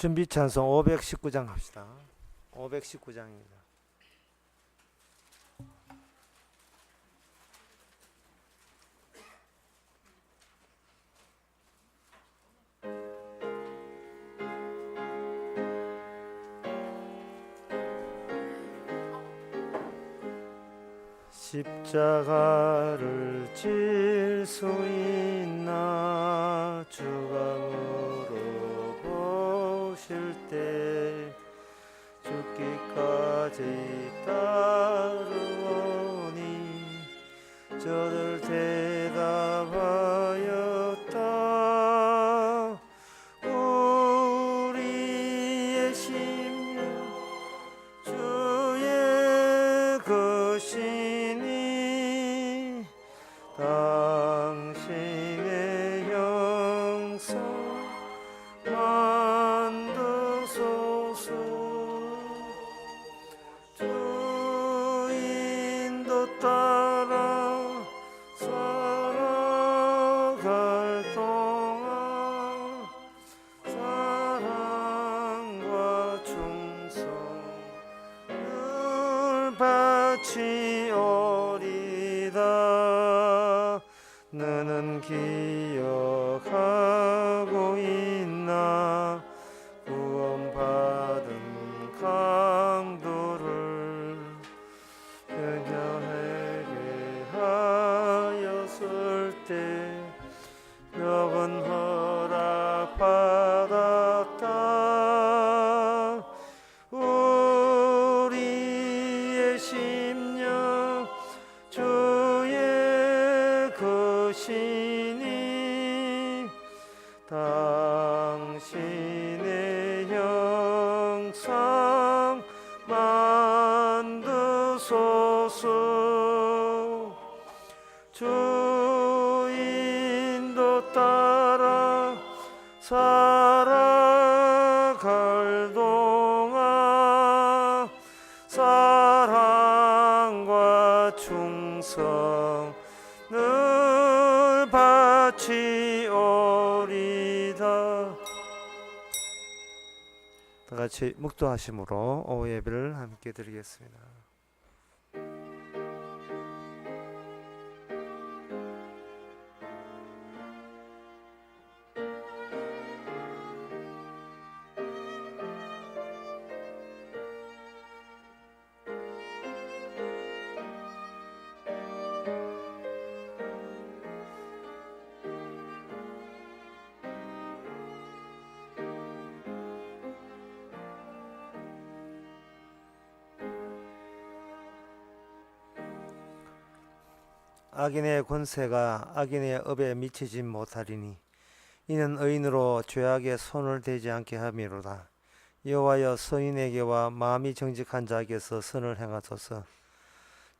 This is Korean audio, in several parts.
준비 찬송 519장 합시다. 519장입니다. 십자가를 질 수 있나 주가 물어보실 때 죽기까지 따르오니 저들 대답하였다. 우리의 심령 주의 것이니 당신의 영성 만드소서. 주인도 따라 살아갈 동안 사랑과 충성 늘 바치오리다. 너는 기억하고 있나 구원받은 강도를 그녀에게 하였을 때 벽은 허락받았다. 우리의 심령 주의 것이니 당신의 형상 만드소서. 주인도 따라 살아갈 동안 사랑과 충성 늘 바치오리다. 다 같이 묵도하심으로 오후 예배를 함께 드리겠습니다. 악인의 권세가 악인의 업에 미치지 못하리니 이는 의인으로 죄악에 손을 대지 않게 함이로다. 여호와여 선인에게와 마음이 정직한 자에게서 선을 행하소서.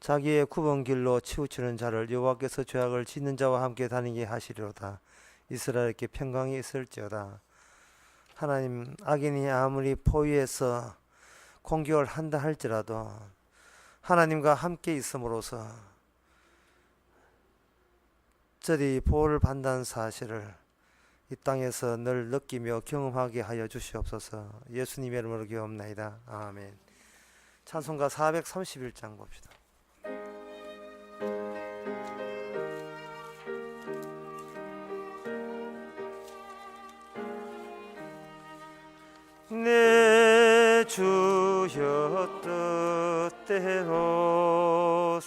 자기의 굽은 길로 치우치는 자를 여호와께서 죄악을 짓는 자와 함께 다니게 하시리로다. 이스라엘께 평강이 있을지어다. 하나님, 악인이 아무리 포위해서 공격을 한다 할지라도 하나님과 함께 있음으로써 저리 보호를 받는 사실을 이 땅에서 늘 느끼며 경험하게 하여 주시옵소서. 예수님의 이름으로 기도합나이다. 아멘. 찬송가 431장 봅시다. 내 주여 뜻대로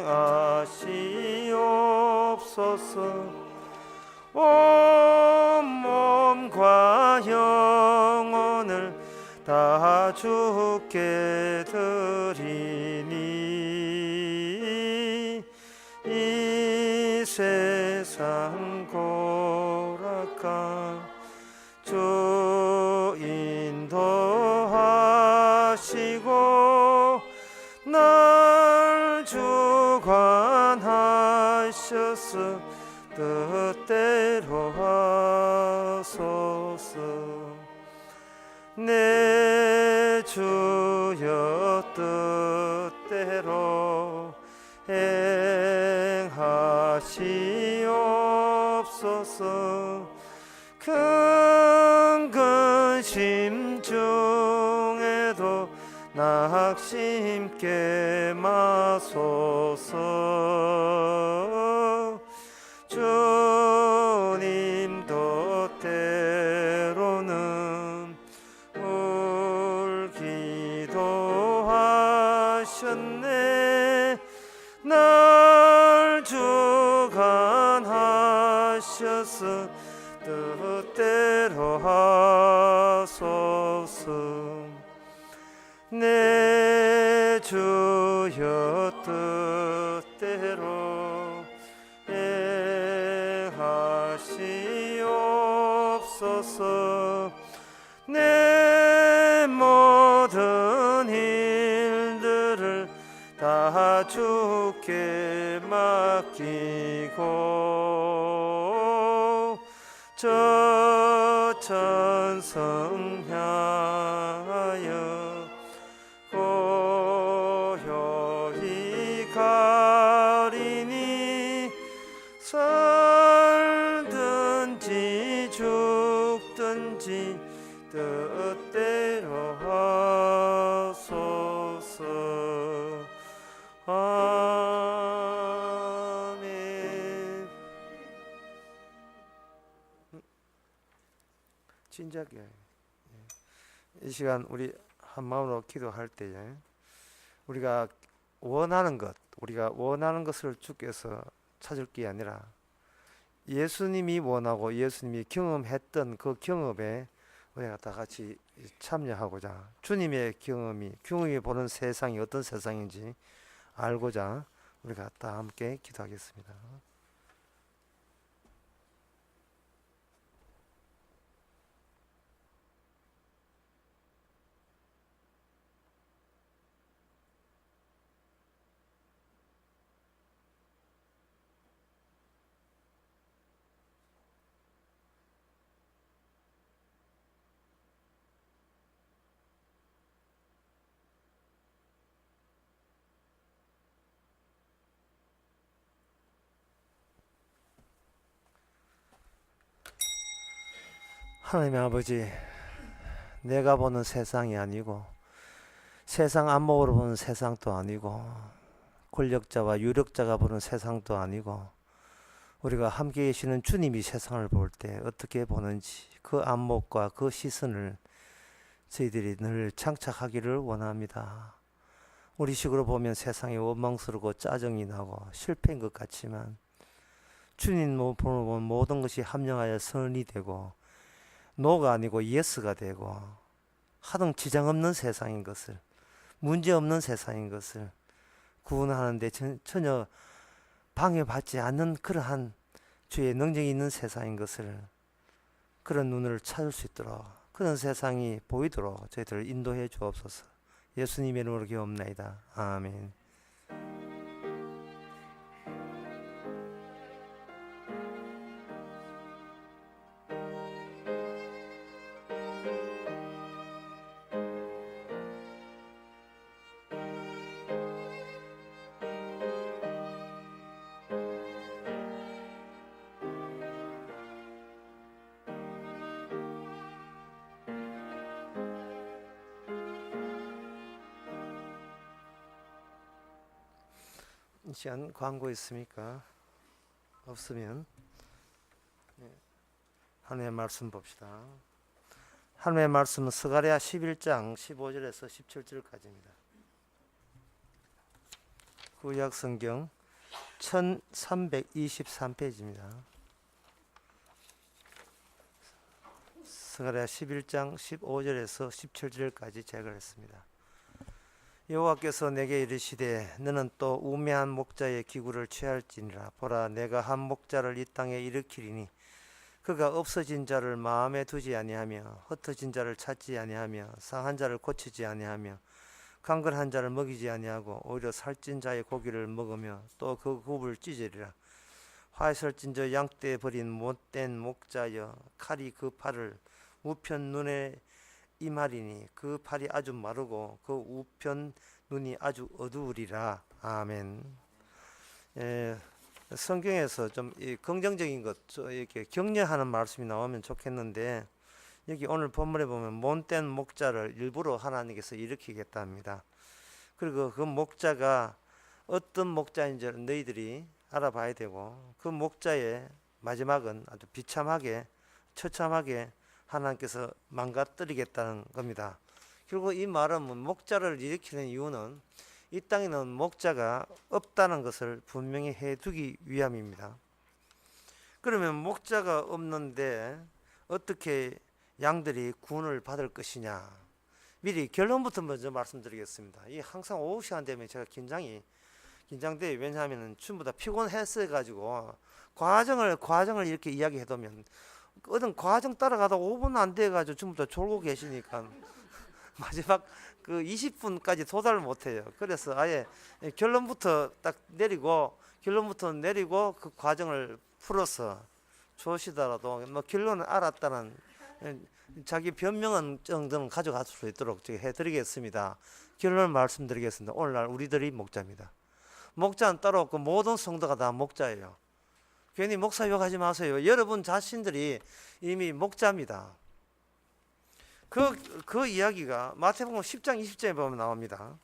행하시옵소서. 온 몸과 영혼을 다 주께 드리니 이 세상 고락한 주 인도하시고 날 주관하셔서 뜻대로 하소서. 내 주여 뜻대로 행하시옵소서. 큰 심중에도 낙심케 마소서. 주님도 때로는 울기도 하셨네. 날 주관하셔서 뜻대로 하소서. 내 주여 뜻대로 행하시옵소서. 내 모든 일들을 다 주께 맡기고 저 천성 향하여 고요히 가리니 살든지 죽든지 뜻대로 하소서. 아멘. 진작에 이 시간 우리 한 마음으로 기도할 때에 우리가 원하는 것을 주께서 찾을 게 아니라 예수님이 원하고 예수님이 경험했던 그 경험에 우리가 다 같이 참여하고자, 주님의 경험이 보는 세상이 어떤 세상인지 알고자 우리가 다 함께 기도하겠습니다. 하나님 아버지, 내가 보는 세상이 아니고 세상 안목으로 보는 세상도 아니고 권력자와 유력자가 보는 세상도 아니고 우리가 함께 계시는 주님이 세상을 볼 때 어떻게 보는지 그 안목과 그 시선을 저희들이 늘 장착하기를 원합니다. 우리 식으로 보면 세상이 원망스럽고 짜증이 나고 실패인 것 같지만 주님 보면 모든 것이 합령하여 선이 되고 노가 아니고 예스가 되고 하등 지장 없는 세상인 것을, 문제 없는 세상인 것을, 구원하는데 전혀 방해받지 않는 그러한 주의 능력이 있는 세상인 것을, 그런 눈을 찾을 수 있도록, 그런 세상이 보이도록 저희들을 인도해 주옵소서. 예수님의 이름으로 기도합나이다. 아멘. 이 시간 광고 있습니까? 없으면 하나님의 말씀 봅시다. 하나님의 말씀은 스가랴 11장 15절에서 17절까지입니다. 구약 성경 1323페이지입니다. 스가랴 11장 15절에서 17절까지 제거했습니다. 여호와께서 내게 이르시되 너는 또 우매한 목자의 기구를 취할지니라. 보라, 내가 한 목자를 이 땅에 일으키리니 그가 없어진 자를 마음에 두지 아니하며 흩어진 자를 찾지 아니하며 상한 자를 고치지 아니하며 강건한 자를 먹이지 아니하고 오히려 살찐 자의 고기를 먹으며 또 그 굽을 찢으리라. 화에서 찐저 양떼에 버린 못된 목자여, 칼이 그 팔을 우편 눈에 이말이니 그 팔이 아주 마르고 그 우편 눈이 아주 어두우리라. 아멘. 성경에서 좀 이 긍정적인 것, 이렇게 격려하는 말씀이 나오면 좋겠는데 여기 오늘 본문에 보면 못된 목자를 일부러 하나님께서 일으키겠다 합니다. 그리고 그 목자가 어떤 목자인지 너희들이 알아봐야 되고, 그 목자의 마지막은 아주 비참하게 처참하게 하나님께서 망가뜨리겠다는 겁니다. 결국 이 말은 목자를 일으키는 이유는 이 땅에는 목자가 없다는 것을 분명히 해두기 위함입니다. 그러면 목자가 없는데 어떻게 양들이 구원을 받을 것이냐? 미리 결론부터 먼저 말씀드리겠습니다. 이 항상 오후 시간 되면 제가 긴장돼요. 왜냐하면 전부 다 피곤했어 가지고 과정을 이렇게 이야기해두면 어떤 과정 따라가다 5분 안 돼 가지고 전부 다 졸고 계시니까 마지막 그 20분까지 도달을 못해요. 그래서 아예 결론부터 내리고 그 과정을 풀어서 좋으시더라도 뭐 결론을 알았다는 자기 변명은 정도는 가져갈 수 있도록 해드리겠습니다. 결론을 말씀드리겠습니다. 오늘날 우리들이 목자입니다. 목자는 따로 없고 모든 성도가 다 목자예요. 괜히 목사 욕하지 마세요. 여러분 자신들이 이미 목자입니다. 그 이야기가 마태복음 10장 20절에 보면 나옵니다.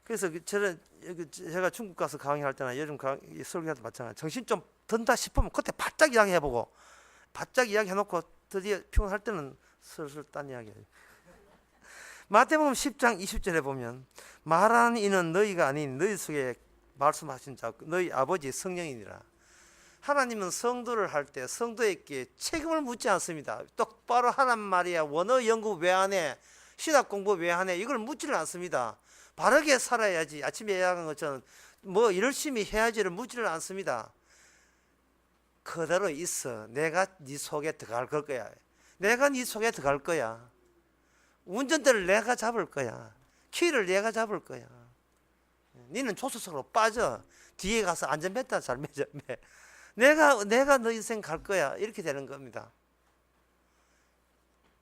그래서 제가 중국 가서 강의할 때나 여름 설교할 때 마찬가지. 정신 좀 든다 싶으면 그때 바짝 이야기해보고, 바짝 이야기해놓고 드디어 피곤할 때는 슬슬 딴 이야기해요. 마태복음 10장 20절에 보면 말하는 이는 너희가 아닌 너희 속에 말씀하신 자 너희 아버지 성령이니라. 하나님은 성도를 할 때 성도에게 책임을 묻지 않습니다. 똑바로 하란 말이야. 원어 연구 왜 안 해? 신학 공부 왜 안 해? 이걸 묻지를 않습니다. 바르게 살아야지. 아침에 이야기한 것처럼 뭐 열심히 해야지를 묻지를 않습니다. 그대로 있어. 내가 네 속에 들어갈 거야. 내가 네 속에 들어갈 거야. 운전대를 내가 잡을 거야. 키를 내가 잡을 거야. 너는 조수석으로 빠져. 뒤에 가서 안전벨트 잘 매져. 내가 너 인생 갈 거야. 이렇게 되는 겁니다.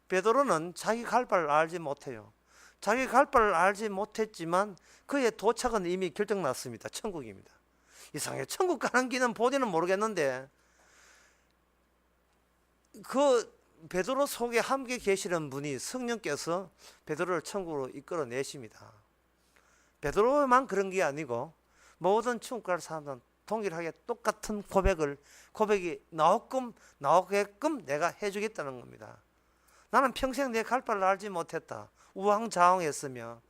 베드로는 자기 갈 바를 알지 못해요. 자기 갈 바를 알지 못했지만 그의 도착은 이미 결정났습니다. 천국입니다. 이상해. 천국 가는 길은 본인은 모르겠는데 그 베드로 속에 함께 계시는 분이 성령께서 베드로를 천국으로 이끌어 내십니다. 베드로만 그런 게 아니고 모든 천국 갈 사람들은 동일하게 똑같은 고백이 나오게끔 내가 해주겠다는 겁니다. 나는 평생 내 갈 바를 알지 못했다. 우왕좌왕했으며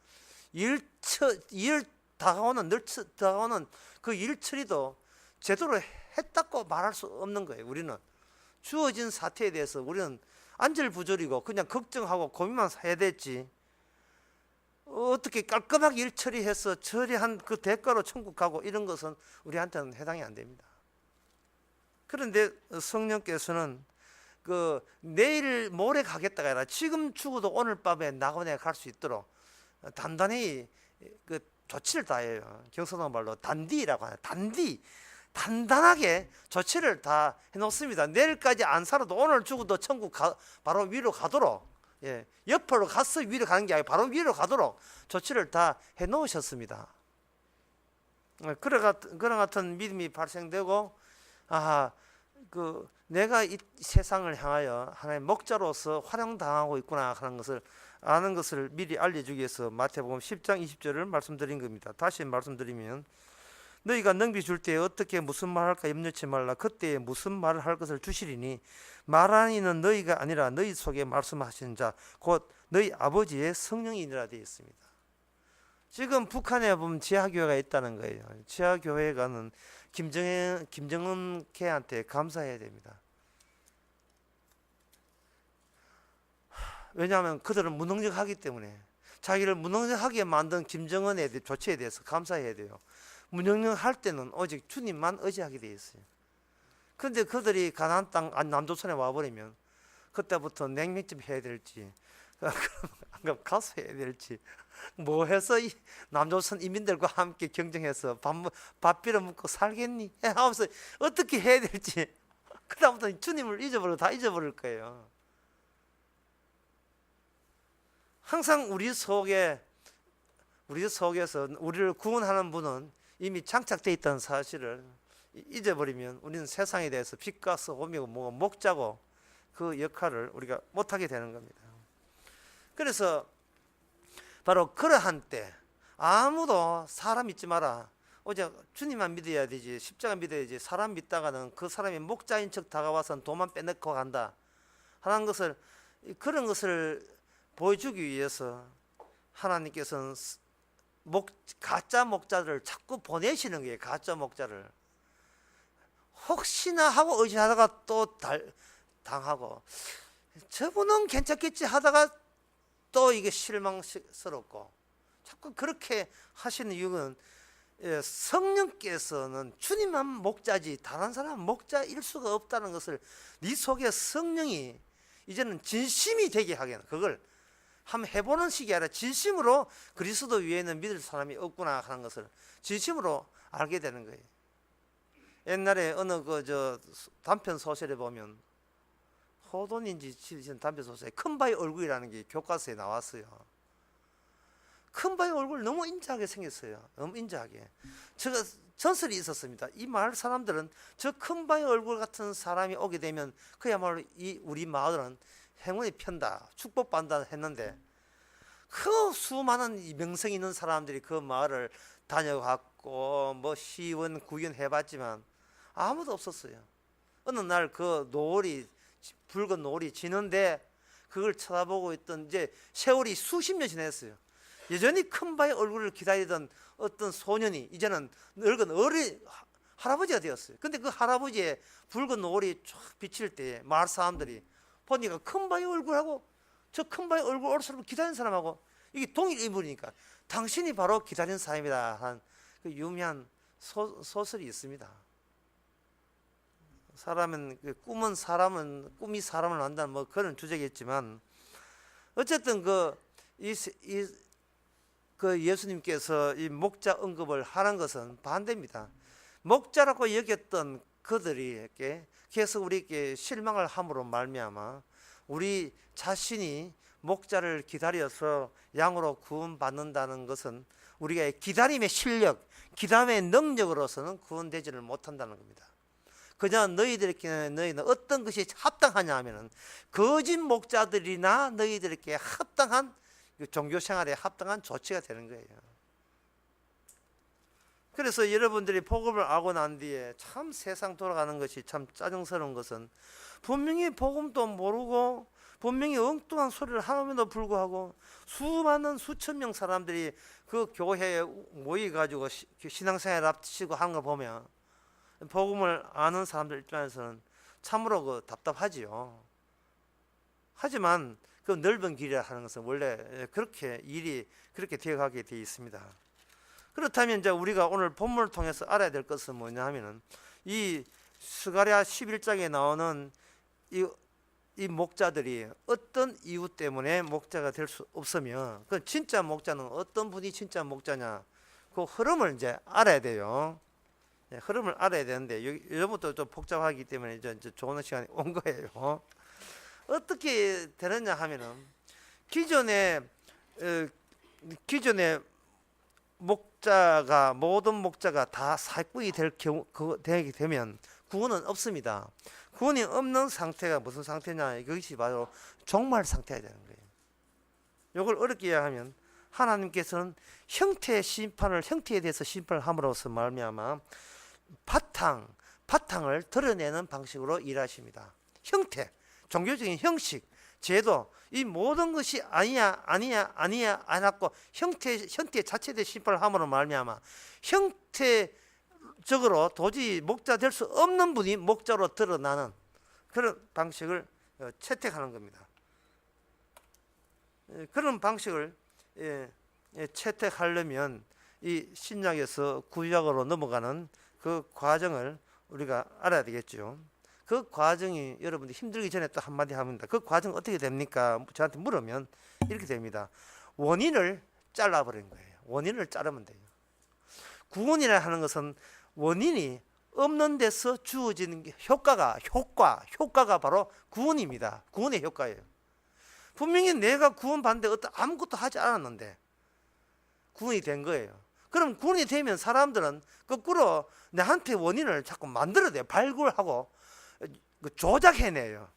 늘 다가오는 그 일처리도 제대로 했다고 말할 수 없는 거예요. 우리는 주어진 사태에 대해서 우리는 안절부절이고 그냥 걱정하고 고민만 해야 됐지, 어떻게 깔끔하게 일 처리해서 처리한 그 대가로 천국 가고 이런 것은 우리한테는 해당이 안 됩니다. 그런데 성령께서는 그 내일 모레 가겠다가 아니라 지금 죽어도 오늘 밤에 낙원에 갈 수 있도록 단단히 그 조치를 다해요. 경선어 말로 단디라고 하요. 단단하게 조치를 다 해놓습니다. 내일까지 안 살아도 오늘 죽어도 천국 바로 위로 가도록, 옆으로 가서 위로 가는 게 아니라 바로 위로 가도록 조치를 다 해놓으셨습니다. 그런 같은 믿음이 발생되고, 내가 이 세상을 향하여 하나님의 목자로서 활용당하고 있구나 하는 것을 아는 것을 미리 알려주기 위해서 마태복음 10장 20절을 말씀드린 겁니다. 다시 말씀드리면, 너희가 능비 줄 때에 어떻게 무슨 말 할까 염려치 말라. 그때에 무슨 말을 할 것을 주시리니 말하는 이는 너희가 아니라 너희 속에 말씀하시는 자 곧 너희 아버지의 성령이니라 되어 있습니다. 지금 북한에 보면 지하교회가 있다는 거예요. 지하교회가는 김정은 걔한테 감사해야 됩니다. 왜냐하면 그들은 무능력하기 때문에 자기를 무능력하게 만든 김정은의 조치에 대해서 감사해야 돼요. 무능력할 때는 오직 주님만 의지하게 되어 있어요. 그런데 그들이 가나안 땅 남조선에 와버리면 그때부터 냉면집 해야 될지 가서 해야 될지 뭐 해서 이 남조선 이민들과 함께 경쟁해서 밥 빌어 먹고 살겠니? 하면서 어떻게 해야 될지 그다음부터 주님을 다 잊어버릴 거예요. 항상 우리 속에서 우리를 구원하는 분은 이미 장착되어 있다는 사실을 잊어버리면 우리는 세상에 대해서 빛과 소금이고 목자고 그 역할을 우리가 못하게 되는 겁니다. 그래서 바로 그러한 때 아무도 사람 믿지 마라. 오직 주님만 믿어야 되지, 십자가 믿어야지, 사람 믿다가는 그 사람이 목자인 척 다가와서 돈만 빼놓고 간다 하는 것을, 그런 것을 보여주기 위해서 하나님께서는 가짜 목자들을 자꾸 보내시는 거예요. 가짜 목자를 혹시나 하고 의지하다가 또 당하고, 저분은 괜찮겠지 하다가 또 이게 실망스럽고, 자꾸 그렇게 하시는 이유는 성령께서는 주님만 목자지 다른 사람은 목자일 수가 없다는 것을 네 속에 성령이 이제는 진심이 되게 하겠는, 그걸 한번 해보는 식이 아니라 진심으로 그리스도 위에는 믿을 사람이 없구나 하는 것을 진심으로 알게 되는 거예요. 옛날에 어느 단편 소설에 보면, 호돈인지 지은 단편 소설에 큰바의 얼굴이라는 게 교과서에 나왔어요. 큰바의 얼굴 너무 인자하게 생겼어요. 너무 인자하게. 제가 전설이 있었습니다. 이 마을 사람들은 저 큰바의 얼굴 같은 사람이 오게 되면 그야말로 우리 마을은 행운이 편다, 축복받는다 했는데, 그 수많은 명성 있는 사람들이 그 마을을 다녀갔고 뭐 시원 구경 해봤지만 아무도 없었어요. 어느 날 그 붉은 노을이 지는데 그걸 쳐다보고 있던, 이제 세월이 수십 년이 지났어요. 여전히 큰바의 얼굴을 기다리던 어떤 소년이 이제는 늙은 어린 할아버지가 되었어요. 근데 그 할아버지의 붉은 노을이 쫙 비칠 때 마을 사람들이 보니까 큰바의 얼굴하고 저 큰바의 얼굴 올 사람 기다리는 사람하고 이게 동일 인물이니까 당신이 바로 기다리는 사람이다 한 그 유명한 소설이 있습니다. 사람은 꿈이 사람을 안다는 뭐 그런 주제겠지만, 어쨌든 그 예수님께서 이 목자 언급을 하는 것은 반대입니다. 목자라고 여겼던 그들에게 계속 우리에게 실망을 함으로 말미암아 우리 자신이 목자를 기다려서 양으로 구원받는다는 것은 우리가 기다림의 실력, 기다림의 능력으로서는 구원되지를 못한다는 겁니다. 그냥 너희는 어떤 것이 합당하냐 하면은 거짓 목자들이나 너희들에게 합당한 종교 생활에 합당한 조치가 되는 거예요. 그래서 여러분들이 복음을 알고 난 뒤에 참 세상 돌아가는 것이 참 짜증스러운 것은, 분명히 복음도 모르고 분명히 엉뚱한 소리를 하는데도 불구하고 수천 명 사람들이 그 교회에 모여가지고 신앙생활을 합치고 하는 거 보면 복음을 아는 사람들 입장에서는 참으로 답답하지요. 하지만 그 넓은 길이라 하는 것은 원래 그렇게 일이 그렇게 되어가게 되어 있습니다. 그렇다면 이제 우리가 오늘 본문을 통해서 알아야 될 것은 뭐냐 하면은, 이 스가랴 11장에 나오는 이 목자들이 어떤 이유 때문에 목자가 될 수 없으며, 그 진짜 목자는 어떤 분이 진짜 목자냐, 그 흐름을 이제 알아야 돼요. 흐름을 알아야 되는데 이것부터 좀 복잡하기 때문에 이제 좋은 시간이 온 거예요. 어떻게 되느냐 하면은, 기존에 모든 목자가 다 사꾼이 되게 되면 구원은 없습니다. 구원이 없는 상태가 무슨 상태냐, 이것이 바로 종말 상태가 되는 거예요. 이걸 어렵게 이해하면, 하나님께서는 형태에 대해서 심판을 함으로써 말미암아 바탕을 드러내는 방식으로 일하십니다. 형태, 종교적인 형식, 제도, 이 모든 것이 아니야 안 갖고 형태 자체에 대해 심판을 함으로 말미암아 형태적으로 도저히 목자 될 수 없는 분이 목자로 드러나는 그런 방식을 채택하는 겁니다. 그런 방식을 채택하려면 이 신약에서 구약으로 넘어가는 그 과정을 우리가 알아야 되겠죠. 그 과정이 여러분들 힘들기 전에 또 한마디 합니다. 그 과정 어떻게 됩니까? 저한테 물으면 이렇게 됩니다. 원인을 잘라버리는 거예요. 원인을 자르면 돼요. 구원이라 하는 것은 원인이 없는 데서 주어지는 게 효과가 바로 구원입니다. 구원의 효과예요. 분명히 내가 구원받는데 아무것도 하지 않았는데 구원이 된 거예요. 그럼 구원이 되면 사람들은 거꾸로 나한테 원인을 자꾸 만들어내요. 발굴하고 조작해내요.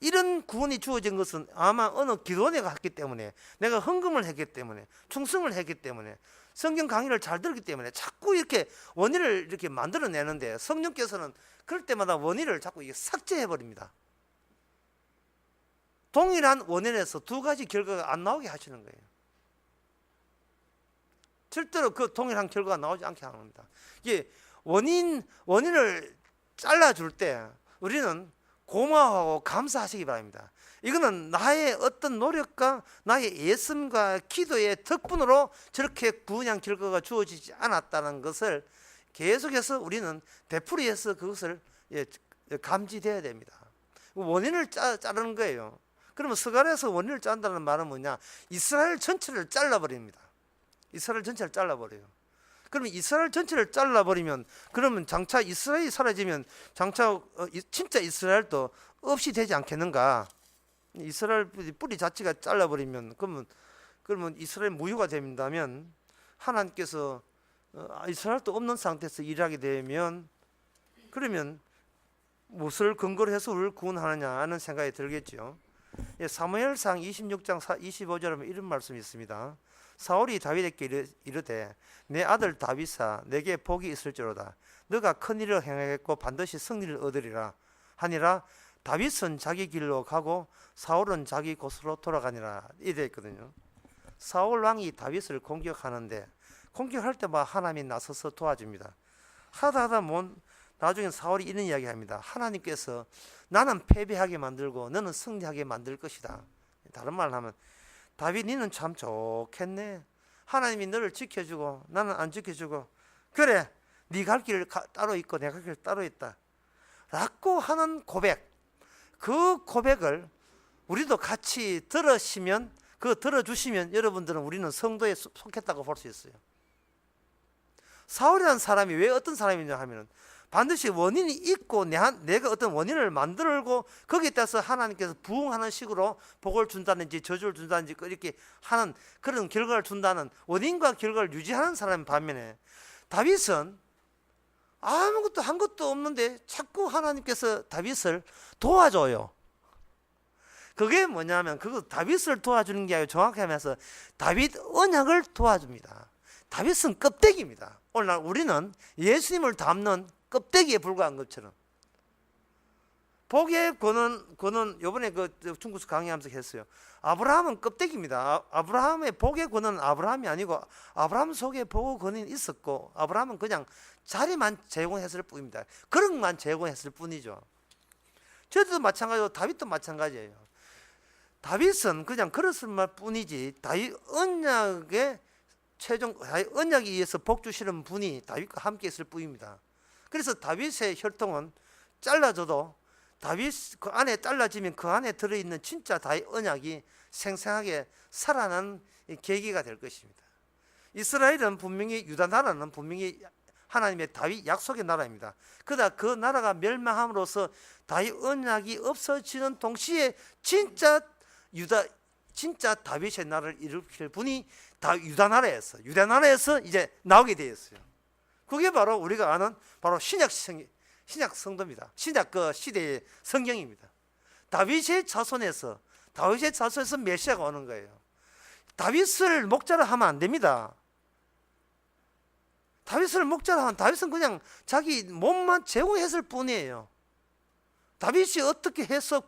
이런 구원이 주어진 것은 아마 어느 기도원에 갔기 때문에, 내가 헌금을 했기 때문에, 충성을 했기 때문에, 성경 강의를 잘 들었기 때문에 자꾸 이렇게 원인을 이렇게 만들어내는데, 성령께서는 그럴 때마다 원인을 자꾸 삭제해 버립니다. 동일한 원인에서 두 가지 결과가 안 나오게 하시는 거예요. 절대로 그 동일한 결과가 나오지 않게 합니다. 이게 원인을 잘라줄 때 우리는 고마워하고 감사하시기 바랍니다. 이거는 나의 어떤 노력과 나의 예씀과 기도의 덕분으로 저렇게 구원한 결과가 주어지지 않았다는 것을 계속해서 우리는 되풀이해서 그것을 감지되어야 됩니다. 원인을 자르는 거예요. 그러면 스가랴에서 원인을 짠다는 말은 뭐냐? 이스라엘 전체를 잘라버립니다. 이스라엘 전체를 잘라버려요. 그러면 이스라엘 전체를 잘라버리면, 그러면 장차 이스라엘이 사라지면 장차 진짜 이스라엘도 없이 되지 않겠는가? 이스라엘 뿌리 자체가 잘라버리면 그러면 이스라엘 무효가 된다면 하나님께서 이스라엘도 없는 상태에서 일하게 되면, 그러면 무엇을 근거로 해서 우리를 구원하느냐 하는 생각이 들겠죠. 사무엘상 26장 25절에 보면 이런 말씀이 있습니다. 사울이 다윗에게 이르되 내 아들 다윗아 내게 복이 있을지로다. 너가 큰 일을 행하겠고 반드시 승리를 얻으리라 하니라. 다윗은 자기 길로 가고 사울은 자기 곳으로 돌아가니라. 이래 있거든요. 사울 왕이 다윗을 공격하는데, 공격할 때마다 하나님이 나서서 도와줍니다. 하다 나중에 사울이 이런 이야기합니다. 하나님께서 나는 패배하게 만들고 너는 승리하게 만들 것이다. 다른 말로 하면, 다윗 니는 참 좋겠네. 하나님이 너를 지켜주고 나는 안 지켜주고, 그래 네 갈 길 따로 있고 내가 갈 길 따로 있다 라고 하는 고백, 그 고백을 우리도 같이 들으시면, 들어주시면 여러분들은 우리는 성도에 속했다고 볼 수 있어요. 사울이라는 사람이 왜 어떤 사람이냐 하면, 반드시 원인이 있고 내가 어떤 원인을 만들고 거기에 따라서 하나님께서 부응하는 식으로 복을 준다든지 저주를 준다든지 이렇게 하는 그런 결과를 준다는 원인과 결과를 유지하는 사람 반면에, 다윗은 아무것도 한 것도 없는데 자꾸 하나님께서 다윗을 도와줘요. 그게 뭐냐면, 다윗을 도와주는 게 아니고 정확히 하면서 다윗 언약을 도와줍니다. 다윗은 껍데기입니다. 오늘날 우리는 예수님을 담는 껍데기에 불과한 것처럼. 복의 권은 요번에 중국에서 강의하면서 했어요. 아브라함은 껍데기입니다. 아브라함의 복의 권은 아브라함이 아니고 아브라함 속에 복의 권이 있었고, 아브라함은 그냥 자리만 제공했을 뿐입니다. 그런 것만 제공했을 뿐이죠. 저도 마찬가지고 다윗도 마찬가지예요. 다윗은 그냥 그랬을 뿐이지, 다윗 언약에 언약에 의해서 복 주시는 분이 다윗과 함께 있을 뿐입니다. 그래서 다윗의 혈통은 잘라져도 다윗 그 안에 잘라지면 그 안에 들어있는 진짜 다윗 언약이 생생하게 살아난 계기가 될 것입니다. 이스라엘은 분명히, 유다 나라는 분명히 하나님의 다윗 약속의 나라입니다. 그러다 그 나라가 멸망함으로써 다윗 언약이 없어지는 동시에 진짜 다윗의 나라를 일으킬 분이 유다 나라에서 이제 나오게 되었어요. 그게 바로 우리가 아는 바로 신약 성도입니다. 신약 그 시대의 성경입니다. 다윗의 자손에서 메시아가 오는 거예요. 다윗을 목자로 하면 안 됩니다. 다윗을 목자로 하면 다윗은 그냥 자기 몸만 제공했을 뿐이에요. 다윗이 어떻게 해서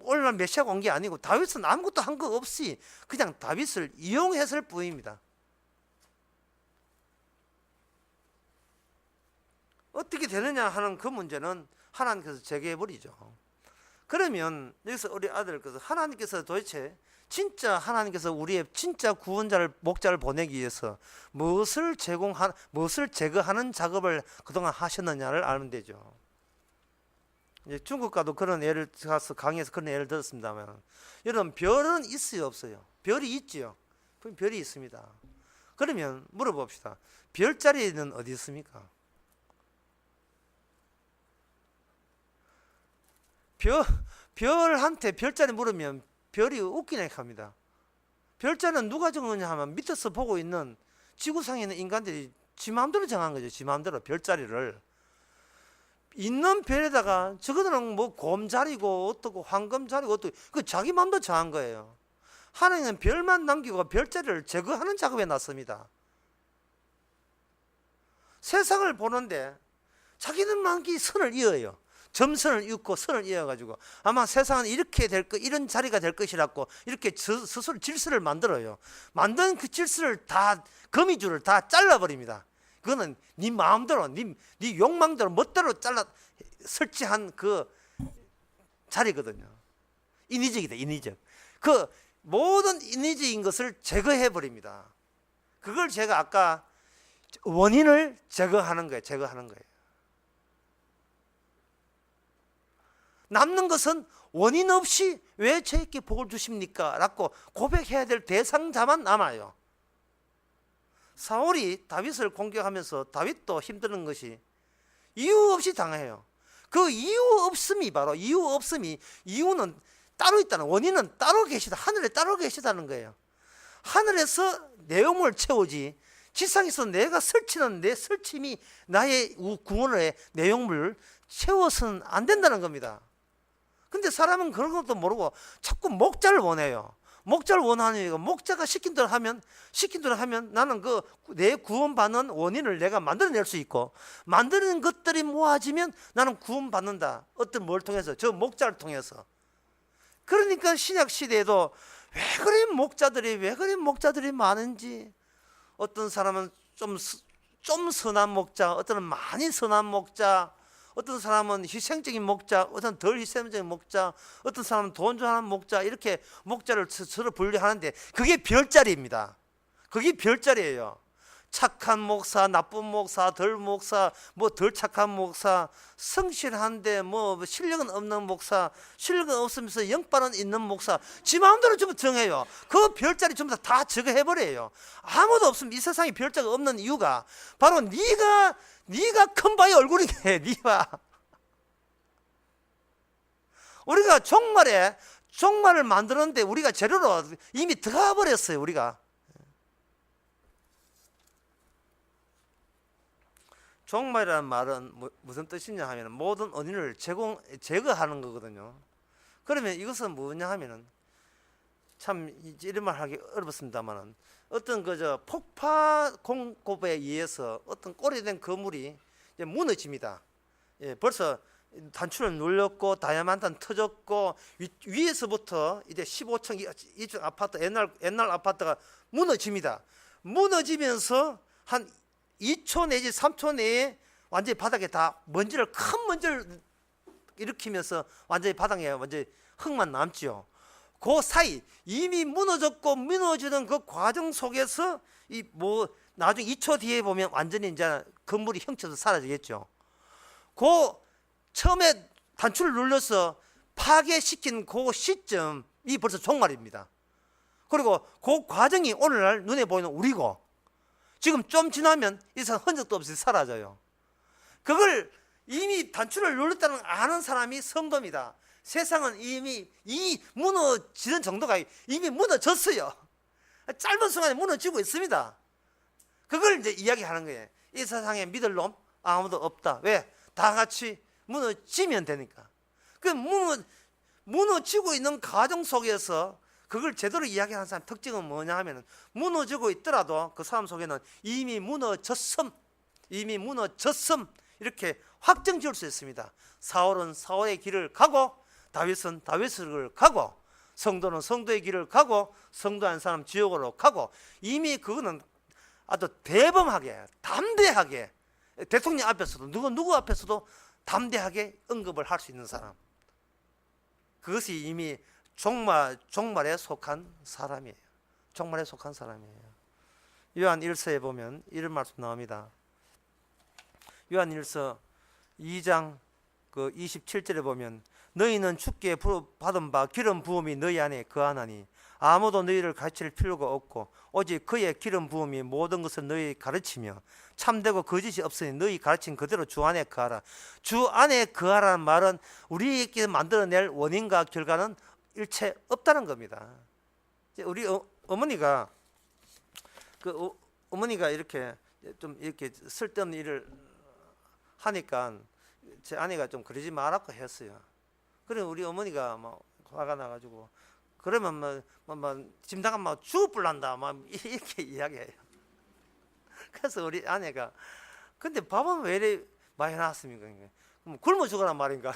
오늘날 메시아가 온 게 아니고, 다윗은 아무것도 한 거 없이 그냥 다윗을 이용했을 뿐입니다. 어떻게 되느냐 하는 그 문제는 하나님께서 제거해 버리죠. 그러면 여기서 우리 아들께서, 하나님께서 도대체 진짜 하나님께서 우리의 진짜 구원자를, 목자를 보내기 위해서 무엇을 제거하는 작업을 그동안 하셨느냐를 알면 되죠. 이제 중국 가도 그런 예를 가서 강의에서 그런 예를 들었습니다만, 여러분 별은 있어요 없어요? 별이 있지요. 별이 있습니다. 그러면 물어봅시다. 별자리는 어디 있습니까? 별한테 별자리 물으면 별이 웃기네 합니다. 별자리는 누가 정하냐 하면 밑에서 보고 있는 지구상에 있는 인간들이 지 마음대로 정한 거죠. 지 마음대로 별자리를. 있는 별에다가 저거들은 뭐 곰자리고 어떻고 황금자리고 어떻고 그 자기 마음대로 정한 거예요. 하나님은 별만 남기고 별자리를 제거하는 작업에 나섭니다. 세상을 보는데 자기들만기 선을 이어요. 점선을 잇고 선을 이어가지고 아마 세상은 이렇게 될 것, 이런 자리가 될 것이라고 이렇게 스스로 질서를 만들어요. 만든 그 질서를 다, 거미줄을 다 잘라버립니다. 그거는 네 마음대로, 네 욕망대로 멋대로 잘라 설치한 그 자리거든요. 인위적이다, 인위적. 그 모든 인위적인 것을 제거해버립니다. 그걸 제가 아까 원인을 제거하는 거예요. 제거하는 거예요. 남는 것은 원인 없이 왜 저에게 복을 주십니까? 라고 고백해야 될 대상자만 남아요. 사울이 다윗을 공격하면서 다윗도 힘드는 것이 이유 없이 당해요. 그 이유 없음이 바로 이유는 따로 있다는, 원인은 따로 계시다. 하늘에 따로 계시다는 거예요. 하늘에서 내용을 채우지 지상에서 내가 설치는 내 설침이 나의 구원의 내용물 채워서는 안 된다는 겁니다. 근데 사람은 그런 것도 모르고 자꾸 목자를 원해요. 목자를 원하는 이유가 목자가 시킨 대로 하면 나는 그 내 구원받는 원인을 내가 만들어낼 수 있고 만드는 것들이 모아지면 나는 구원받는다. 어떤 뭘 통해서? 저 목자를 통해서. 그러니까 신약 시대에도 왜 그래 목자들이 많은지, 어떤 사람은 좀 선한 목자, 어떤 많이 선한 목자, 어떤 사람은 희생적인 목자, 어떤 덜 희생적인 목자, 어떤 사람은 돈 좋아하는 목자, 이렇게 목자를 서로 분류하는데 그게 별자리입니다. 그게 별자리예요. 착한 목사, 나쁜 목사, 덜 목사, 뭐 덜 착한 목사, 성실한데 뭐 실력은 없는 목사, 실력은 없으면서 영빨은 있는 목사, 지 마음대로 좀 정해요. 그 별자리 전부 다 제거해버려요. 아무도 없으면 이 세상에 별자가 없는 이유가 바로 네가 큰 바의 얼굴이게. 네가 우리가 종말을 만드는데 우리가 재료로 이미 들어가 버렸어요. 우리가 종말이라는 말은 무슨 뜻이냐 하면 모든 원인을 제거하는 거거든요. 그러면 이것은 뭐냐 하면은 참 이런 말 하기 어렵습니다만은 어떤 그저 폭파 공급에 의해서 어떤 오래된 건물이 이제 무너집니다. 예, 벌써 단추를 눌렸고 다이아몬드는 터졌고 위에서부터 이제 15층 이쪽 아파트 옛날 아파트가 무너집니다. 무너지면서 한 2초 내지 3초 내에 완전히 바닥에 다 큰 먼지를 일으키면서 완전히 바닥에 완전히 흙만 남지요. 그 사이 이미 무너졌고 무너지는 그 과정 속에서 나중에 2초 뒤에 보면 완전히 이제 건물이 형체도 사라지겠죠. 그 처음에 단추를 눌러서 파괴시킨 그 시점이 벌써 종말입니다. 그리고 그 과정이 오늘날 눈에 보이는 우리고, 지금 좀 지나면 이상 흔적도 없이 사라져요. 그걸 이미 단추를 눌렀다는 아는 사람이 성도입니다. 세상은 이미 이 무너지는 정도가 이미 무너졌어요. 짧은 순간에 무너지고 있습니다. 그걸 이제 이야기하는 거예요. 이 세상에 믿을 놈 아무도 없다. 왜? 다 같이 무너지면 되니까. 그 무너지고 있는 과정 속에서 그걸 제대로 이야기하는 사람 특징은 뭐냐 하면은 무너지고 있더라도 그 사람 속에는 이미 무너졌음 이렇게 확정 지을 수 있습니다. 사울은 사울의 길을 가고 다윗은 다윗의 길을 가고 성도는 성도의 길을 가고 성도한 사람 지옥으로 가고, 이미 그거는 아주 대범하게 담대하게 대통령 앞에서도 누구 앞에서도 담대하게 언급을 할 수 있는 사람, 그것이 이미 종말에 속한 사람이에요. 종말에 속한 사람이에요. 요한 1서에 보면 이런 말씀 나옵니다. 요한 1서 2장 그 27절에 보면 너희는 주께 받은 바 기름 부음이 너희 안에 거하나니 아무도 너희를 가르칠 필요가 없고 오직 그의 기름 부음이 모든 것을 너희 가르치며 참되고 거짓이 없으니 너희 가르친 그대로 주 안에 거하라. 주 안에 거하라는 말은 우리에게 만들어낼 원인과 결과는 일체 없다는 겁니다. 우리 어머니가 어머니가 이렇게 좀 이렇게 쓸데없는 일을 하니까 제 아내가 좀 그러지 말라고 했어요. 그래 우리 어머니가 막 화가 나가지고 그러면 짐 나가면 막 죽을불난다 막 이렇게 이야기해요. 그래서 우리 아내가 근데 밥은 왜 이래 많이 나왔습니까? 그럼 굶어 죽으란 말인가?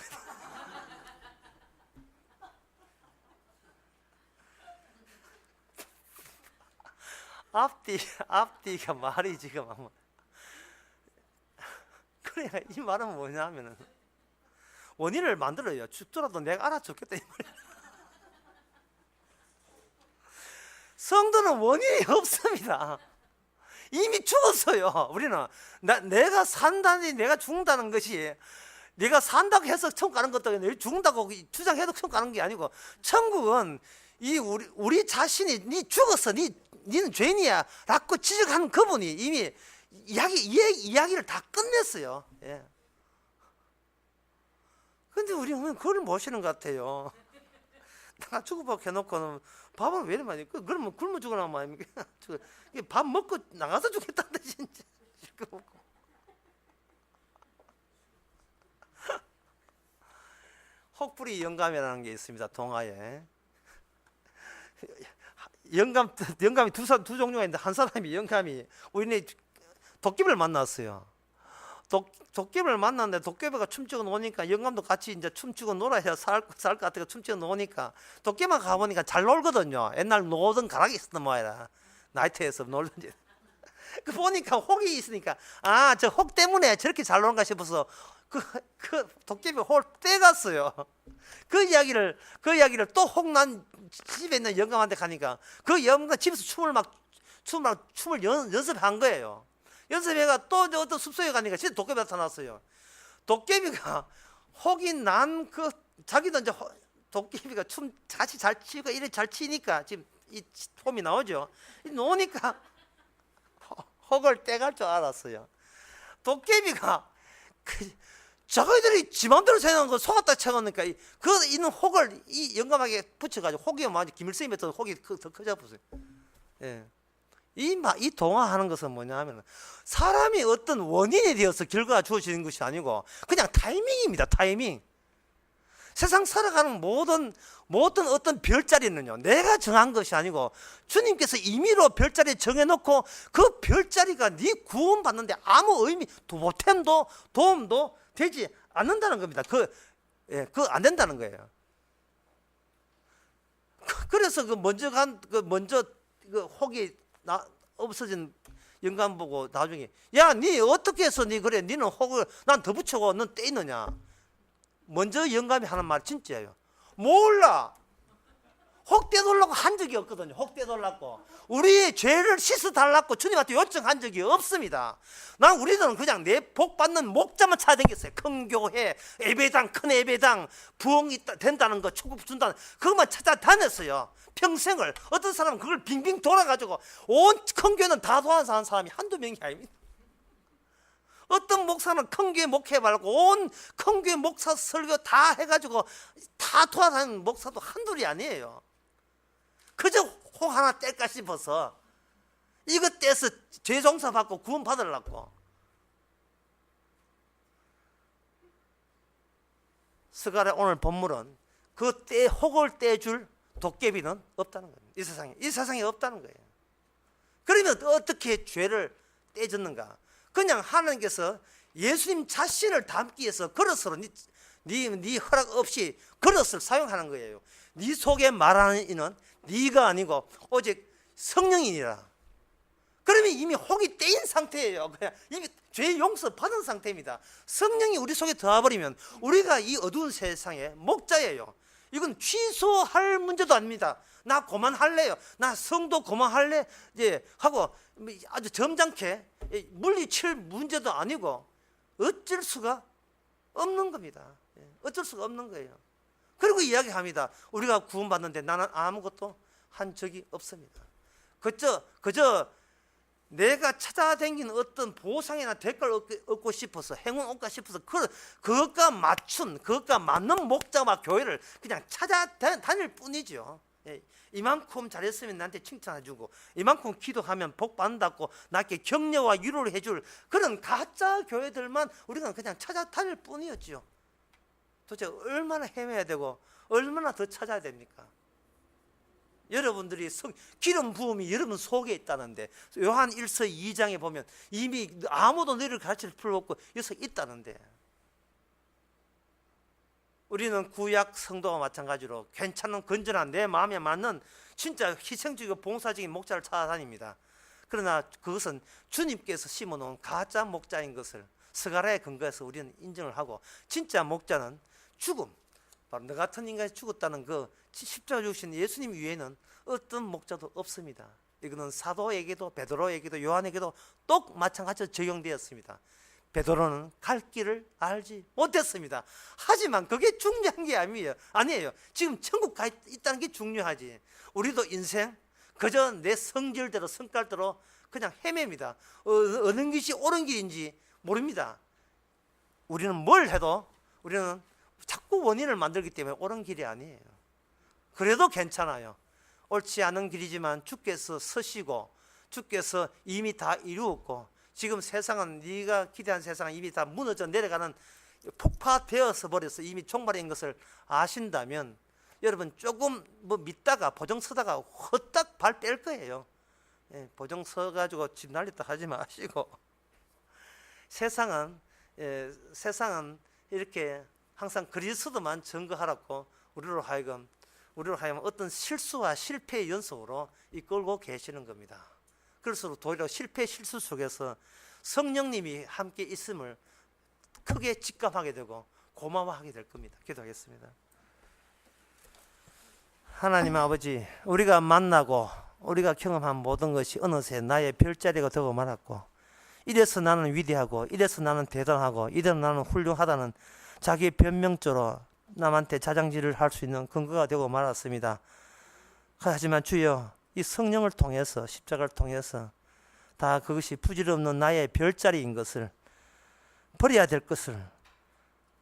앞뒤가 말이 지금 아마 그래 이 말은 뭐냐면은 원인을 만들어요. 죽더라도 내가 알아 죽겠다 이 말이야. 성도는 원인이 없습니다. 이미 죽었어요. 우리는 내가 산다니 내가 죽는다는 것이 내가 산다고 해서 천국 가는 것도 아니고 죽는다고 주장해도 천국 가는 게 아니고 천국은 이 우리 자신이 니 죽었어 니는 죄인이야 라고 지적하는 그분이 이미 이야기를 다 끝냈어요. 예. 근데 우리 어머니는 그걸 모시는 것 같아요. 나 죽어밥 해놓고는 밥은 왜 이래 많이 그러면 굶어 죽으란 말입니까? 밥 먹고 나가서 죽겠다는데 진짜 이렇게 먹고. 혹부리 영감이라는 게 있습니다. 동화에 영감이 두 종류가 있는데 한 사람이 영감이 우리네 도깨비를 만났어요. 도깨비를 만났는데 도깨비가 춤추고 노니까 영감도 같이 이제 춤추고 놀아야 살 것 같아서 춤추고 노니까 도깨비만 가보니까 잘 놀거든요. 옛날 노던 가락이 있었던 모양이라 나이트에서 놀던지. 그 보니까 혹이 있으니까 아 저 혹 때문에 저렇게 잘 노는가 싶어서 그 도깨비 혹을 떼갔어요. 그 이야기를 또 혹 난 집에 있는 영감한테 가니까 그 영감 집에서 춤을 연습한 거예요. 연습해가 또 어떤 숲속에 가니까 진짜 도깨비 나타났어요. 도깨비가 혹이 난 그 자기도 이제 도깨비가 춤 같이 잘 치고 이래 잘 치니까 지금 이 폼이 나오죠. 노니까 혹을 떼갈 줄 알았어요. 도깨비가 자기들이 지 맘대로 생각한 거 속았다 쳐놓으니까 그 있는 혹을 이 영감하게 붙여가지고 혹이 완전 김일성이면서 혹이 더 커져버렸어요. 예. 이 동화하는 것은 뭐냐면 사람이 어떤 원인에 되어서 결과가 주어지는 것이 아니고 그냥 타이밍입니다. 타이밍. 세상 살아가는 모든 어떤 별자리는요 내가 정한 것이 아니고 주님께서 임의로 별자리 정해놓고 그 별자리가 네 구원받는데 아무 의미 보탬도 도움도 되지 않는다는 겁니다. 그 안 된다는 거예요. 그래서 먼저 혹이 없어진 영감 보고 나중에 야 니 어떻게 해서 니 그래 니는 혹을 난 더 붙이고 넌 떼있느냐. 먼저 영감이 하는 말 진짜예요. 몰라. 혹 떼달라고 한 적이 없거든요. 혹 떼달라고 우리의 죄를 씻어달라고 주님한테 요청한 적이 없습니다. 난 우리들은 그냥 내 복 받는 목자만 찾아다녔어요. 큰 교회, 예배당, 큰 예배당, 부흥이 된다는 거, 축복 준다는 그것만 찾아다녔어요. 평생을. 어떤 사람은 그걸 빙빙 돌아가지고 온 큰 교회는 다 도와서 사람이 한두 명이 아닙니다. 어떤 목사는 큰 교회 목회 말고 온 큰 교회 목사 설교 다 해가지고 다 도와다니는 목사도 한둘이 아니에요. 그저 혹 하나 뗄까 싶어서 이거 떼서 죄종사 받고 구원 받으려고. 스가랴 오늘 본문은 그 혹을 떼줄 도깨비는 없다는 거예요. 이 세상에 없다는 거예요. 그러면 어떻게 죄를 떼줬는가? 그냥 하나님께서 예수님 자신을 담기 위해서 그릇으로 네 허락 없이 그릇을 사용하는 거예요. 네 속에 말하는 이는 네가 아니고 오직 성령이니라. 그러면 이미 혹이 떼인 상태예요. 그냥 이미 죄 용서 받은 상태입니다. 성령이 우리 속에 들어와버리면 우리가 이 어두운 세상의 목자예요. 이건 취소할 문제도 아닙니다. 나 그만할래요. 나 성도 그만할래. 이제 하고 아주 점잖게 물리칠 문제도 아니고 어쩔 수가 없는 겁니다. 어쩔 수가 없는 거예요. 그리고 이야기합니다. 우리가 구원받는데 나는 아무것도 한 적이 없습니다. 그저 내가 찾아다니는 어떤 보상이나 대가를 얻고 싶어서 행운 얻고 싶어서 그것과 맞는 목자와 교회를 그냥 찾아다닐 뿐이죠. 이만큼 잘했으면 나한테 칭찬해주고, 이만큼 기도하면 복 받는다고 나에게 격려와 위로를 해줄 그런 가짜 교회들만 우리가 그냥 찾아 다닐 뿐이었죠. 도대체 얼마나 헤매야 되고 얼마나 더 찾아야 됩니까? 여러분들이 기름 부음이 여러분 속에 있다는데, 요한 1서 2장에 보면 이미 아무도 너희를 가르칠 필요 없고 여기서 있다는데, 우리는 구약 성도와 마찬가지로 괜찮은 건전한 내 마음에 맞는 진짜 희생적이고 봉사적인 목자를 찾아다닙니다. 그러나 그것은 주님께서 심어놓은 가짜 목자인 것을 스가랴에 근거해서 우리는 인정을 하고, 진짜 목자는 죽음, 바로 너 같은 인간이 죽었다는 그 십자가 죽으신 예수님 위에는 어떤 목자도 없습니다. 이거는 사도에게도 베드로에게도 요한에게도 똑 마찬가지로 적용되었습니다. 베드로는 갈 길을 알지 못했습니다. 하지만 그게 중요한 게 아니에요. 지금 천국 가 있다는 게 중요하지. 우리도 인생 그저 내 성질대로 성깔대로 그냥 헤맵니다. 어느 것이 옳은 길인지 모릅니다. 우리는 뭘 해도 우리는 자꾸 원인을 만들기 때문에 옳은 길이 아니에요. 그래도 괜찮아요. 옳지 않은 길이지만 주께서 서시고 주께서 이미 다 이루었고, 지금 세상은 네가 기대한 세상은 이미 다 무너져 내려가는, 폭파되어서 버려서 이미 종말인 것을 아신다면 여러분 조금 믿다가 보정 서다가 헛딱 발 뺄 거예요. 보정 서가지고 집 날렸다 하지 마시고, 세상은 이렇게 항상 그리스도만 증거하라고 우리로 하여금 어떤 실수와 실패의 연속으로 이끌고 계시는 겁니다. 그럴수록 도리어 실패 실수 속에서 성령님이 함께 있음을 크게 직감하게 되고 고마워하게 될 겁니다. 기도하겠습니다. 하나님 아버지, 우리가 만나고 우리가 경험한 모든 것이 어느새 나의 별자리가 되고 말았고, 이래서 나는 위대하고 이래서 나는 대단하고 이래서 나는 훌륭하다는 자기의 변명조로 남한테 자장질을 할 수 있는 근거가 되고 말았습니다. 하지만 주여, 이 성령을 통해서, 십자가를 통해서 다 그것이 부질없는 나의 별자리인 것을, 버려야 될 것을,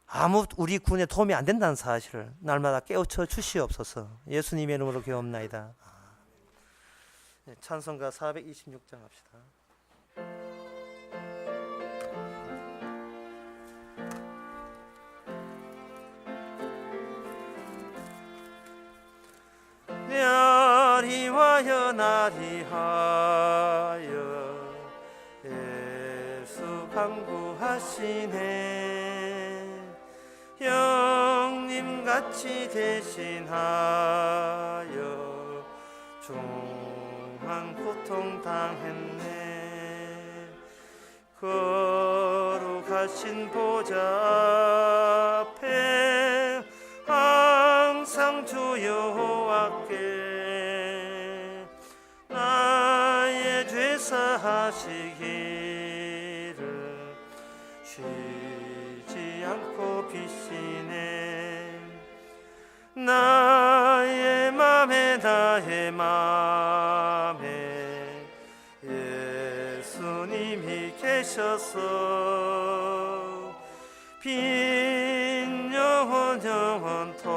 아무 우리 군에 도움이 안 된다는 사실을 날마다 깨우쳐 주시옵소서. 예수님의 이름으로 기도합나이다. 찬송가 426장 합시다. 나리하여 나리하여 예수 강구하시네. 형님같이 대신하여 중한 고통 당했네. 거룩하신 보좌 앞에 항상 주 여호와께 나의 죄 사하시기를 쉬지 않고 비시네. 나의 맘에 예수님이 계셔서 빈 영원토록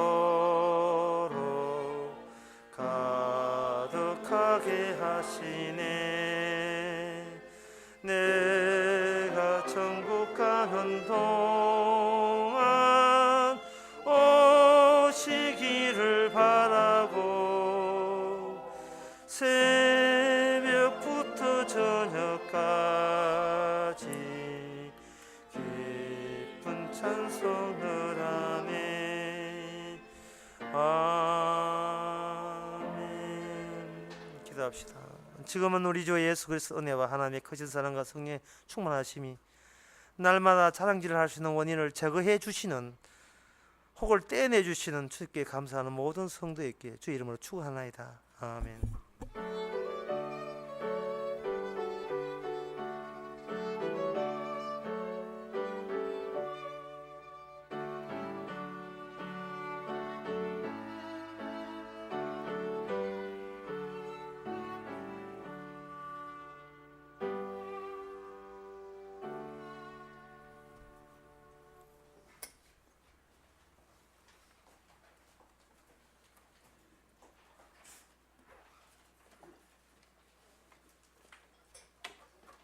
가득하게 하시네. 내가 천국 가는 동안 오시기를 바라고 새벽부터 저녁까지 기쁜 찬송을 하네. 아멘. 기도합시다. 지금은 우리 주 예수 그리스도 은혜와 하나님의 크신 사랑과 성령의 충만하심이 날마다 자랑질을 할 수 있는 원인을 제거해 주시는, 혹을 떼내 주시는 주께 감사하는 모든 성도에게 주 이름으로 축원하나이다. 아멘.